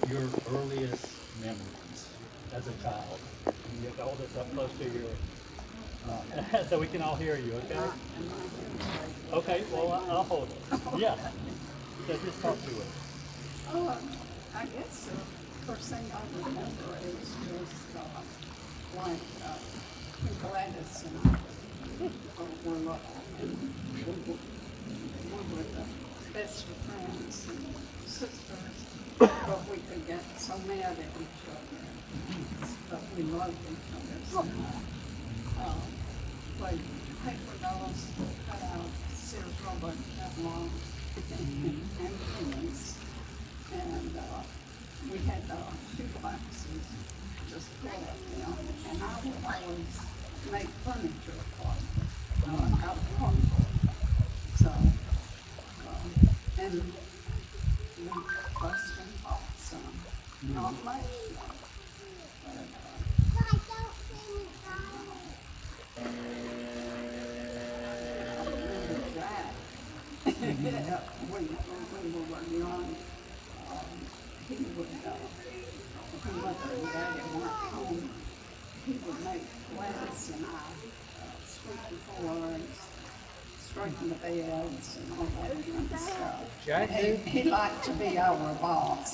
your earliest memories as a child? Can you hold this up close to your, so we can all hear you, okay? Okay, well, I'll hold it. Yeah. So just talk to us. Oh, I guess the first thing I remember is just like Gladys and I were we were the best of friends and sisters, but we could get so mad at each other, but we loved each other so much. Played paper dolls, cut out Sears Roebuck catalog, and pennies. And we had shoe boxes just full of them, and I would always make furniture for them out of cardboard. So, and we fussed and fought some, not much, but I remember Jack. When we were young, he would, when Mother and Daddy weren't home, he would make Gladys and I sweep the floors, straighten the beds, and all that kind of stuff. Jack, He liked to be our boss.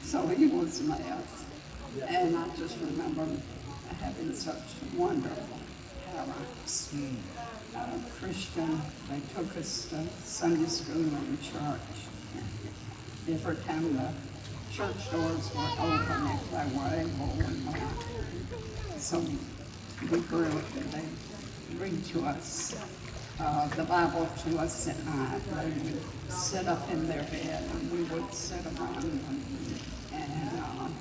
So he was a mess. And I just remember having such wonderful parents. Christian, they took us to Sunday school and church. Every time the church doors were open, if they were able, we went. So we grew up, they read to us the Bible to us at night. They would sit up in their bed and we would sit around them, and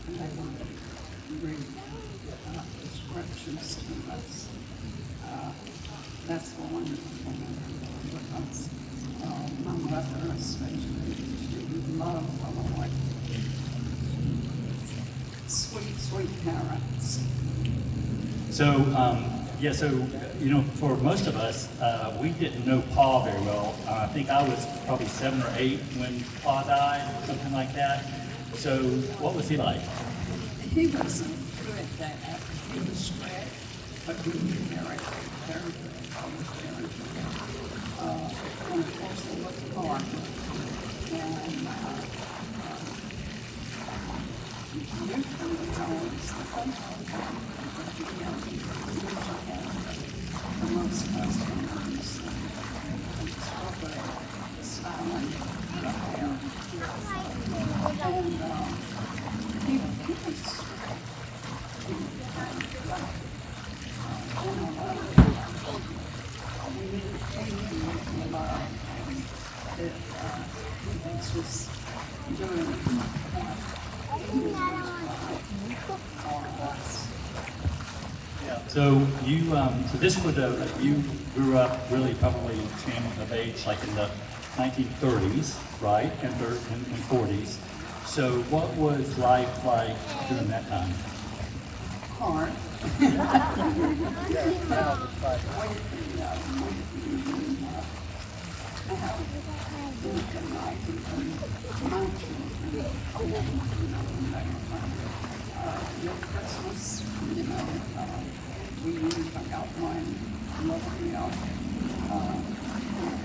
they would read the scriptures to us. That's the wonderful memory because my mother especially, she loved the Lord. Sweet, sweet parents. So, yeah, so, you know, for most of us, we didn't know Pa very well. I think I was probably 7 or 8 when Pa died, something like that. So, what was he like? He was a good dad. He was strict, but he was very, very good. He was very good. And of course, he was hard. And usually was always the first one. But he usually had the most customers. Styling the hair. And he was strict. He was like, we love that he was just doing for us. Yeah. So you, so this would you grew up really probably came of age like in the 1930s, right, and 40s. So what was life like during that time? Hard. Christmas, you know, we usually got one lovely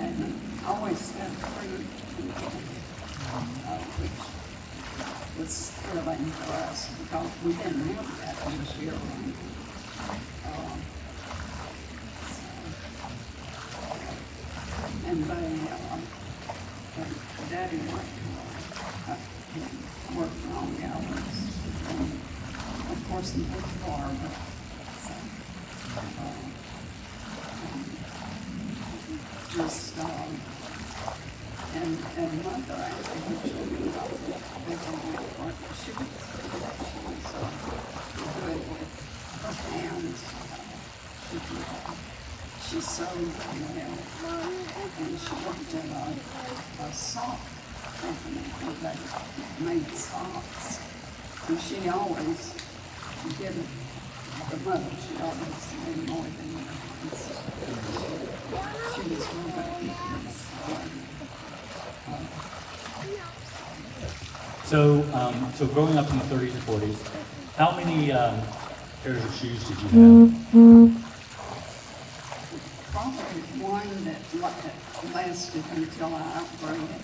and always had fruit, which was thrilling for us because we didn't have that this year. And they, Daddy worked long hours. Of course, he worked far, but just and Mother after her children got they don't work. She was good with her hands. She sewed well, and she worked at a sock company where they made socks. And she always did it. The mother, she always made more than her hands. She was really good. So, so growing up in the 30s and 40s, how many pairs of shoes did you have? Probably one that lasted until I outgrew it.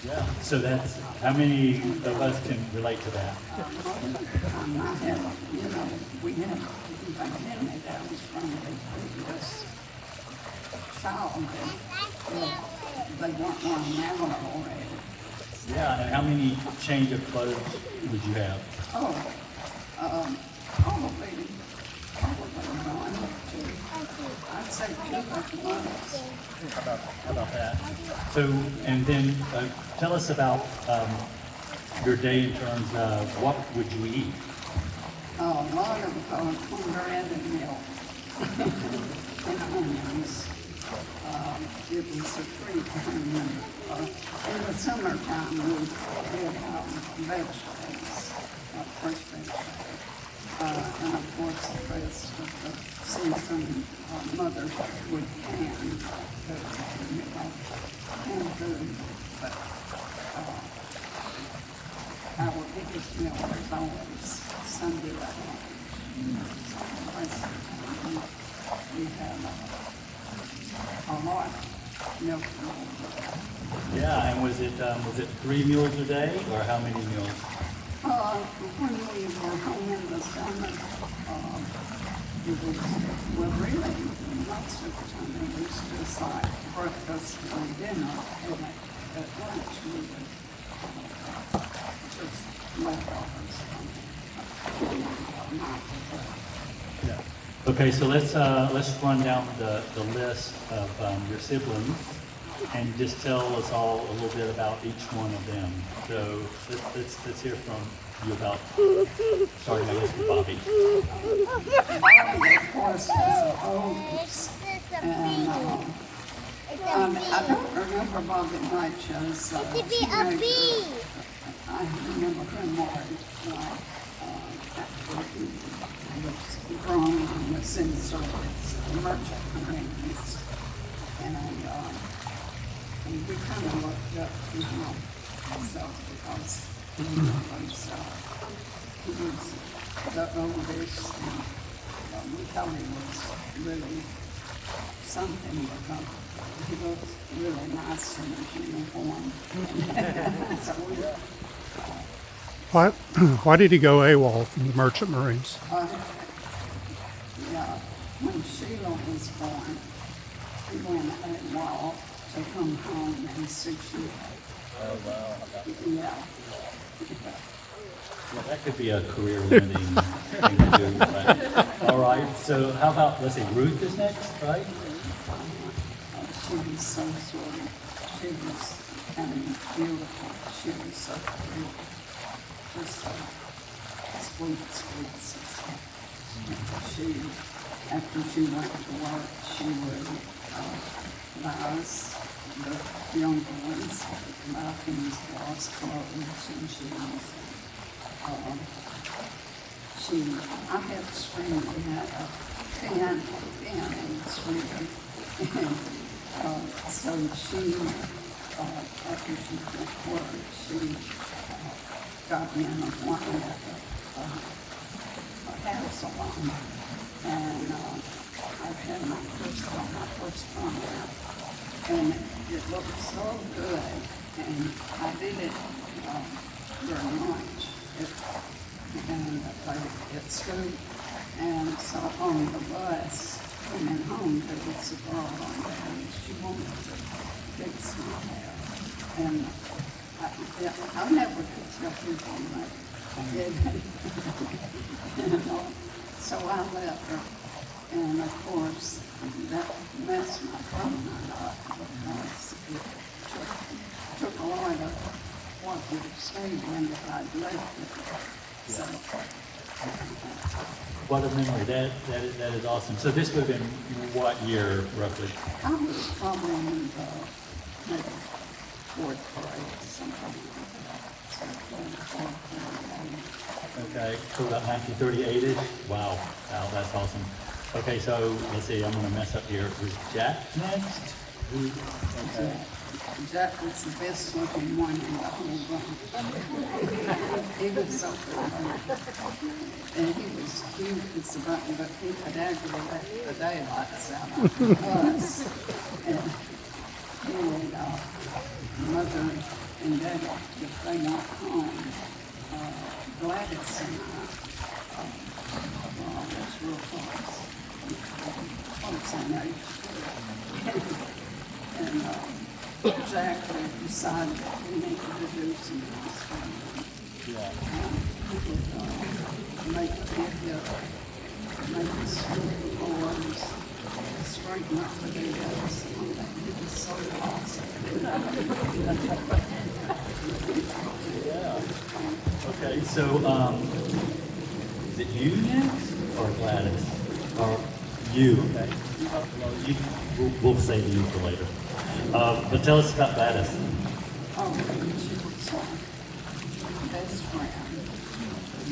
Yeah. So that's, how many of us can relate to that? Most of the time I have, you know, we have even hand-me-downs from the previous child that they weren't wearing out already. Yeah, and how many change of clothes would you have? Oh, probably one or two. I'd say two at once. How about that? So, and then tell us about your day in terms of what would you eat? A lot of cornbread and milk and onions. It was a treat. In the summertime, we did have vegetables, fresh vegetables. And of course, the rest of the season, Mother would can food. But our biggest meal was always Sunday lunch. So the rest of the time, we had a lot of milk and milk. Yeah, and was it 3 meals a day, or how many meals? When we were home in the summer, it was, well, really, most of the time it was just like breakfast or dinner, and at lunch we would just leftovers from the night. Okay, so let's run down the list of your siblings and just tell us all a little bit about each one of them. So let's hear from you about, starting I guess with Bobby. Bobby, of course, was the oldest, and I don't remember Bobby much as a teenager. I remember him more after he was grown and was in service, merchant marines, and we kind of looked up to him ourselves because he was the oldest, and we thought he was really something because he looked really nice in his uniform. So Why did he go AWOL from the Merchant Marines? yeah, when Sheila was born, he went AWOL to come home and see Sheila. Oh, wow. Yeah. Well, that could be a career-limiting thing to do. But, all right, so how about, let's see, Ruth is next, right? She was so sweet. She was beautiful. She was so pretty. Just a sweet sister. She, after she went to work, she would buy us, the younger ones, Malcolm's lost clothes and shoes. I had to scream, we had a fan and screaming. So she, after she quit work, she got me in a line at a hair salon. And I had my first time out. And it looked so good. And I did it during lunch at school. And so on the bus coming home, there was a girl on there and she wanted to fix my hair. And I never could tell people that I did it. So I let her. And of course, that messed my promenade up because it took a lot of what would have stayed in if I'd left it. So, What a memory. That is awesome. So this would have been what year, roughly? I was probably in the maybe fourth grade, something like that. Okay, so about 1938-ish? Wow, that's awesome. Okay, so let's see, I'm going to mess up here. Was Jack next? Okay. Jack was the best looking one in the whole bunch. He was so pretty. And he was cute as a button, but he could aggravate the daylights out of us. And he would, mother and daddy, if they weren't home, Gladys and I, well, that's real close in age. And Jack had decided that we needed to do some housekeeping. Yeah. He would make the make the school boards, straighten up the beds. He was so awesome. Yeah. Okay, so is it you next or Gladys? Or you? Okay. We'll save you for later. But tell us about Gladys. Oh, she was my best friend.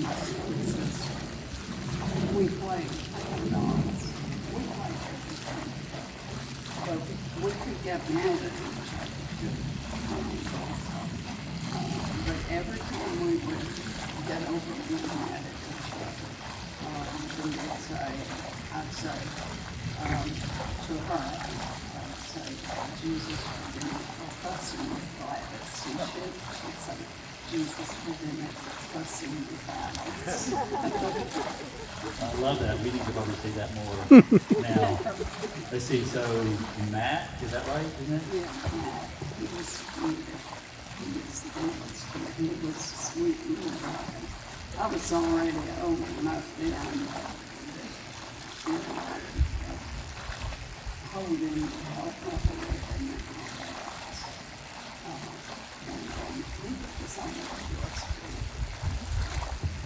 My sweet sister. We played dogs. We played everything. But we could get mad at each other. But every time we would get over being mad at each other, we would say, I'd say to her, I'd say, Jesus forgive me for fussing with Gladys. And she'd say, Jesus forgive me for fussing with Gladys. I love that. We need to probably say that more now. Let's see, so Matt, is that right, isn't it? Yeah, Matt, he was sweet. He was sweet and dry. I was already old enough then that, you know, hold him and help up a little bit.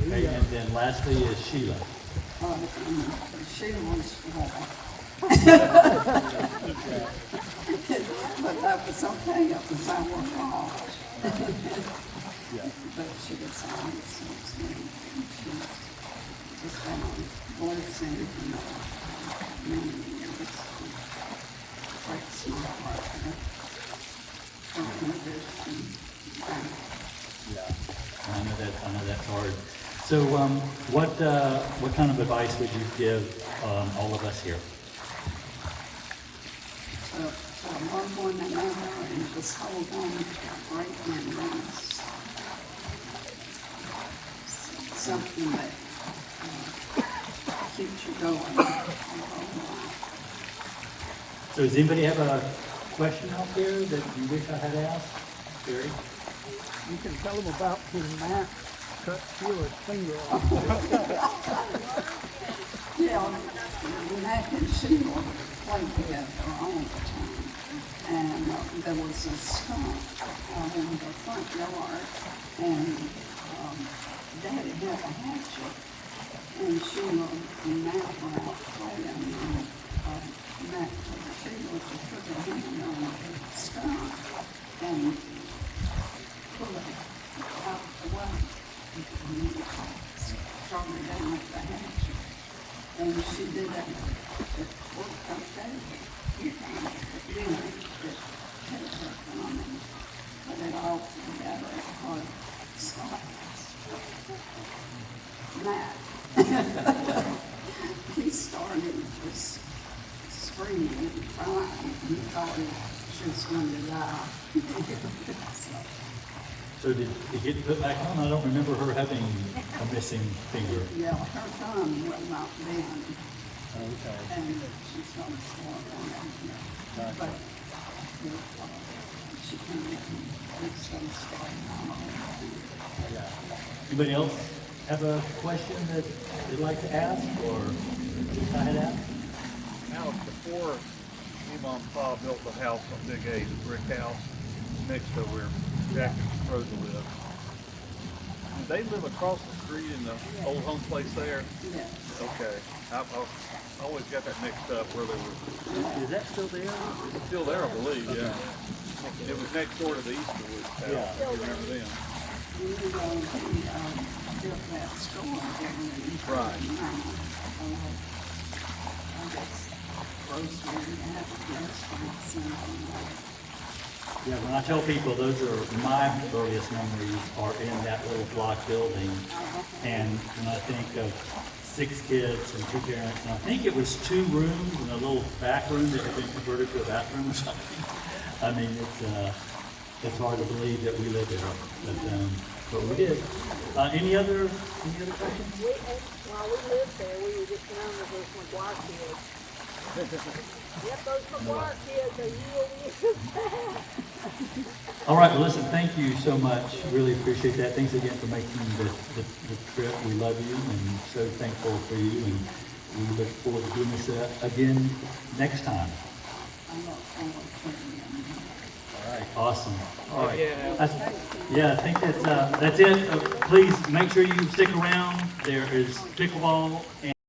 Okay, and then lastly is Sheila. She was but that was okay, it was our fault. Yeah. But she was always so sweet, and she just been a blessing, you know, many years. Breaks my heart. Yeah. I know that's hard. So, what kind of advice would you give all of us here? One one another and just hold on to great memories. Something that keeps you going your whole life. So, does anybody have a question out there that you wish I had asked? Gary? You can tell them about when Matt cut Sheila's finger off. Yeah, Matt and Sheila played together all the time. And there was a stump in the front yard, and Daddy had a hatchet, and Sheila and Matt were out playing, and Matt told Sheila to put her hand on the stump and pull it out the way. Started down with the hatchet. And she did that. It worked okay. You know, it had her coming, but it all together hard stops. Matt, he started just screaming and crying. He thought she was going to die. So did it get put back on? I don't remember her having a missing finger. Yeah, her thumb will not bend. Okay. And she's going to start on that here. But she can it's going to start on. Yeah. Anybody else have a question that they'd like to ask or wish I had asked? Now, before your mom and pa built the house on Big A, the brick house next to where Jack and Rosa live, did they live across the street in the old home place there? Yes. Okay. I always got that mixed up where they were. Is that still there? It's still there, I believe, yeah. It was next door to the Easterwood house. Yeah. If you remember them. We built that store there. Right. I guess grocery and restaurants and all that. Yeah, when I tell people those are my earliest memories are in that little block building. And when I think of 6 kids and 2 parents, and I think it was 2 rooms and a little back room that had been converted to a bathroom or something. I mean, it's hard to believe that we lived there, but we did. Any other questions? While we lived there, we were just known as those McGuire kids. Yep, those McGuire kids are you. All right, well, listen, thank you so much. Really appreciate that. Thanks again for making the trip. We love you and so thankful for you. And we look forward to doing this again next time. All right, awesome. All right. Yeah, I think that's it. Please make sure you stick around. There is pickleball.